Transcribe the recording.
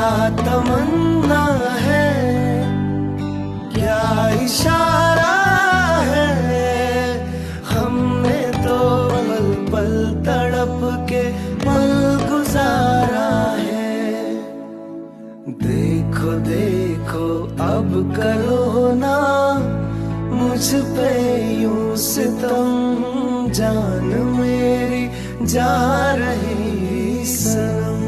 क्या तमन्ना है, क्या इशारा है, हमने तो पल पल तड़प के पल गुजारा है। देखो देखो अब करो ना मुझ पे यूं सितम, जान मेरी जा रही सनम।